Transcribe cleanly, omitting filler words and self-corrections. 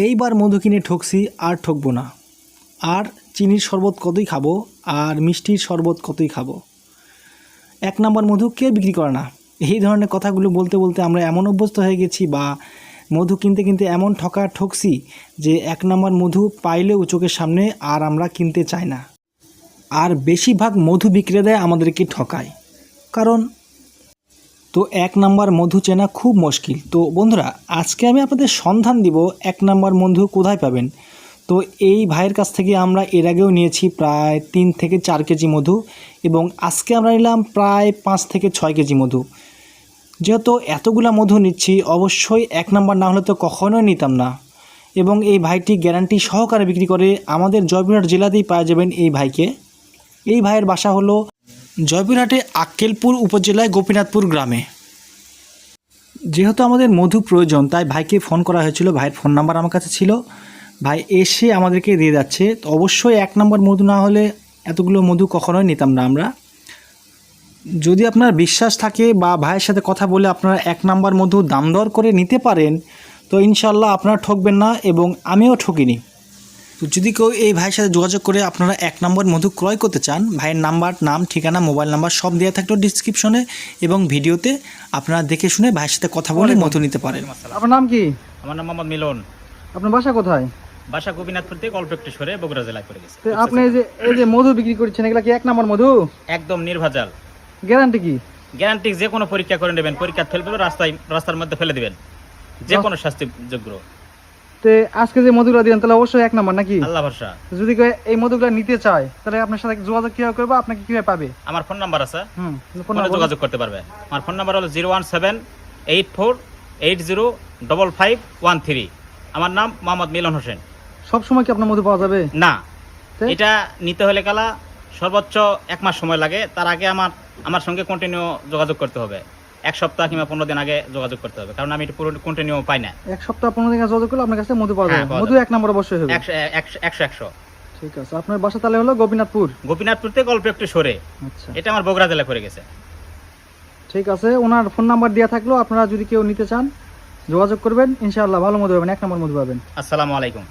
এইবার মধু কিনে ঠকছি, আর ঠকবো না। আর চিনির শরবত কতই খাবো, আর মিষ্টির শরবত কতই খাবো। 1 নম্বর মধু কেউ বিক্রি করে না। এই ধরনের কথাগুলো বলতে বলতে আমরা এমন অভ্যস্ত হয়ে গেছি, বা মধু কিনতে কিনতে এমন ঠকছি যে 1 নম্বর মধু পাইলেও চোখের সামনে আর আমরা কিনতে চাই না। আর বেশিরভাগ মধু বিক্রেতারা আমাদেরকে ঠকায়, কারণ তো 1 নম্বর মধু চেনা খুব মুশকিল। তো বন্ধুরা, আজকে আমি আপনাদের সন্ধান দিব 1 নম্বর মধু কোথায় পাবেন। তো এই ভাইয়ের কাছ থেকে আমরা এর আগেও নিয়েছি প্রায় 3 থেকে 4 কেজি মধু, এবং আজকে আমরা নিলাম প্রায় 5 থেকে 6 কেজি মধু। যেহেতু এতগুলা মধু নিচ্ছি, অবশ্যই 1 নম্বর না হলে তো কখনোই নিতাম না। এবং এই ভাইটি গ্যারান্টি সহকারে বিক্রি করে। আমাদের জয়পুরহাট জেলাতেই পাওয়া যাবেন এই ভাইকে। এই ভাইয়ের বাসা হলো জয়পুরহাটে আক্কেলপুর উপজেলায় গোপীনাথপুর গ্রামে। যেহেতু আমাদের মধু প্রয়োজন, তাই ভাইকে ফোন করা হয়েছিল। ভাইয়ের ফোন নাম্বার আমার কাছে ছিল, ভাই এসে আমাদেরকে দিয়ে যাচ্ছে। তো অবশ্যই 1 নম্বর মধু না হলে এতগুলো মধু কখনোই নিতাম না আমরা। যদি আপনার বিশ্বাস থাকে বা ভাইয়ের সাথে কথা বলে আপনারা 1 নম্বর মধু দাম দর করে নিতে পারেন, তো ইনশাল্লাহ আপনারা ঠকবেন না, এবং আমিও ঠকিনি। তো যদি কেউ এই ভাইয়ের সাথে যোগাযোগ করে আপনারা 1 নম্বর মধু ক্রয় করতে চান, ভাইয়ের নাম্বার, নাম, ঠিকানা, মোবাইল নাম্বার সব দেওয়া থাকলো ডিসক্রিপশনে এবং ভিডিওতে। আপনারা দেখে শুনে ভাইয়ের সাথে কথা বলে মধু নিতে পারেন। আপনার নাম কি? আমার নাম মোহাম্মদ মিলন। আপনার বাসা কোথায়? বাসা গোপীনাথপুর থেকে অল্প একটু সরে বগুড়া জেলায় পড়ে গেছে। তো আপনি এই যে মধু বিক্রি করছেন, এগুলা কি 1 নম্বর মধু? একদম নির্ভেজাল। গ্যারান্টি কি? গ্যারান্টি যে কোনো পরীক্ষা করে নেবেন, পরীক্ষা ফেল পেলে রাস্তার মধ্যে ফেলে দিবেন, যে কোনো শাস্তিযোগ্য। তো আজকে যে মধুগুলো দিলেন তাহলে অবশ্যই 1 নম্বর নাকি? আল্লাহ ভরসা। যদি কেউ এই মধুগুলো নিতে চায় তাহলে আপনার সাথে যোগাযোগ কিভাবে করবে, আপনাকে কিভাবে পাবে? আমার ফোন নাম্বার আছে, ফোনে যোগাযোগ করতে পারবে। আমার ফোন নাম্বার হলো 01784805513। আমার নাম মোহাম্মদ মিলন হোসেন। সব সময় কি আপনার মধু পাওয়া যাবে? না, এটা নিতে হলে কালা সর্বোচ্চ 1 মাস সময় লাগে। তার আগে আমার সঙ্গে কন্টিনিউ যোগাযোগ করতে হবে। 1 সপ্তাহ কিংবা 15 দিন আগে যোগাযোগ করতে হবে, কারণ আমি এটা পুরো কন্টিনিউ পাই না। 1 সপ্তাহ 15 দিন আগে যোগাযোগ করলে আপনার কাছে মধু পাওয়া যাবে। মধু 1 নম্বর অবশ্যই হবে। 100। ঠিক আছে। আপনার বাসা তাহলে হলো গোপীনাথপুর থেকে অল্প একটু সরে। আচ্ছা, এটা আমার বগুড়া জেলায় পড়ে গেছে। ঠিক আছে। ওনার ফোন নাম্বার দেওয়া থাকলো, আপনারা যদি কেউ নিতে চান যোগাযোগ করবেন, ইনশাআল্লাহ ভালো মধু পাবেন, 1 নম্বর মধু পাবেন। আসসালামু আলাইকুম।